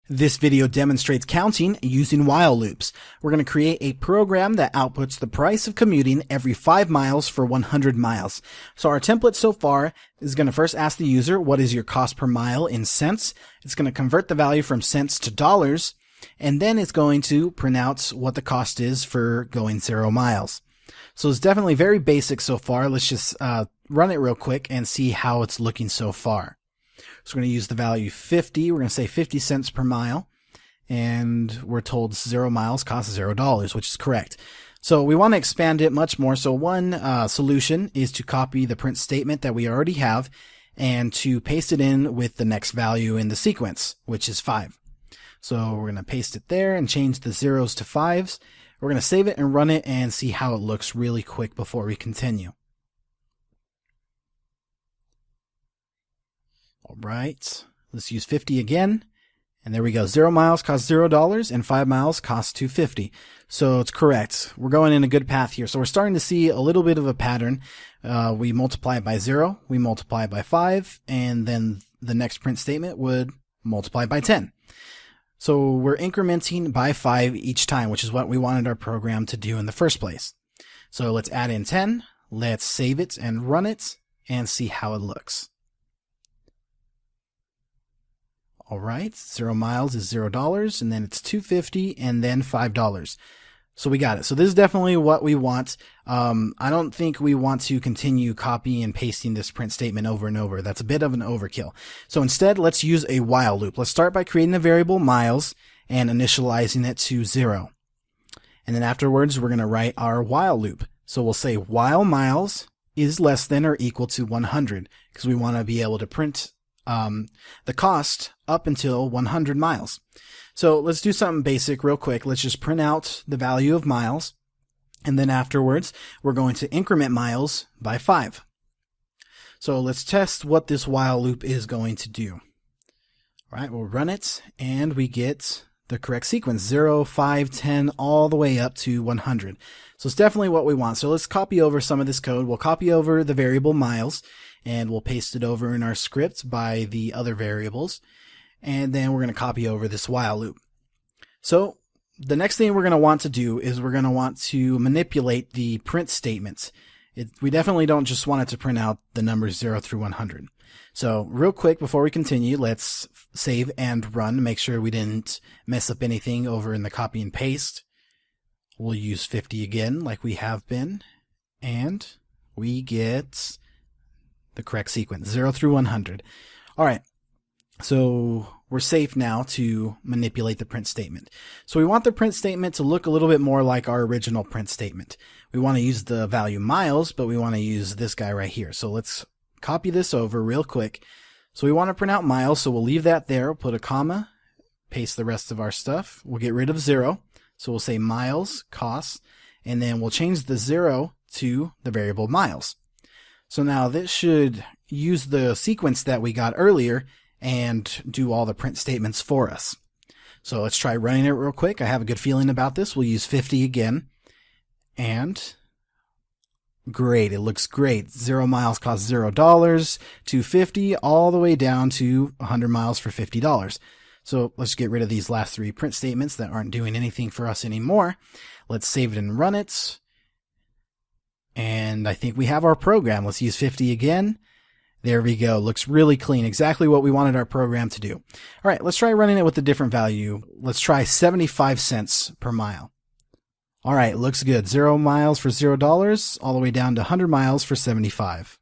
This video demonstrates counting using while loops. We're going to create a program that outputs the price of commuting every 5 miles for 100 miles. So our template so far is going to first ask the user, what is your cost per mile in cents? It's going to convert the value from cents to dollars, and then it's going to print out what the cost is for going 0 miles. So it's definitely very basic so far. Let's just run it real quick and see how it's looking so far. So we're going to use the value 50. We're going to say 50 cents per mile. And we're told 0 miles costs $0, which is correct. So we want to expand it much more. So one solution is to copy the print statement that we already have and to paste it in with the next value in the sequence, which is 5. So we're going to paste it there and change the zeros to 5s. We're going to save it and run it and see how it looks really quick before we continue. All right, let's use 50 again. And there we go. 0 miles costs $0 and 5 miles costs $2.50. So it's correct. We're going in a good path here. So we're starting to see a little bit of a pattern. We multiply it by 0, we multiply it by 5, and then the next print statement would multiply by 10. So we're incrementing by 5 each time, which is what we wanted our program to do in the first place. So let's add in 10. Let's save it and run it and see how it looks. All right, 0 miles is $0, and then it's $2.50, and then $5. So we got it. So this is definitely what we want. I don't think we want to continue copying and pasting this print statement over and over. That's a bit of an overkill. So instead, let's use a while loop. Let's start by creating a variable miles and initializing it to 0. And then afterwards, we're going to write our while loop. So we'll say while miles is less than or equal to 100, because we want to be able to print the cost up until 100 miles. So let's do something basic real quick. Let's just print out the value of miles. And then afterwards, we're going to increment miles by 5. So let's test what this while loop is going to do. All right, we'll run it and we get the correct sequence, 0, 5, 10, all the way up to 100. So it's definitely what we want. So let's copy over some of this code. We'll copy over the variable miles and we'll paste it over in our script by the other variables. And then we're going to copy over this while loop. So the next thing we're going to want to do is we're going to want to manipulate the print statements. We definitely don't just want it to print out the numbers 0 through 100. So real quick before we continue, let's save and run, make sure we didn't mess up anything over in the copy and paste. We'll use 50 again like we have been, and we get the correct sequence, 0 through 100. All right, so we're safe now to manipulate the print statement. So we want the print statement to look a little bit more like our original print statement. We want to use the value miles, but we want to use this guy right here. So let's copy this over real quick. So we want to print out miles, so we'll leave that there. We'll put a comma, paste the rest of our stuff. We'll get rid of 0. So we'll say miles costs, and then we'll change the 0 to the variable miles. So now this should use the sequence that we got earlier and do all the print statements for us. So let's try running it real quick. I have a good feeling about this. We'll use 50 again. And great, it looks great. 0 miles costs $0, $2.50, all the way down to 100 miles for $50. So let's get rid of these last 3 print statements that aren't doing anything for us anymore. Let's save it and run it. And I think we have our program. Let's use 50 again. There we go. Looks really clean. Exactly what we wanted our program to do. All right, let's try running it with a different value. Let's try 75 cents per mile. All right, looks good. 0 miles for $0, all the way down to 100 miles for 75.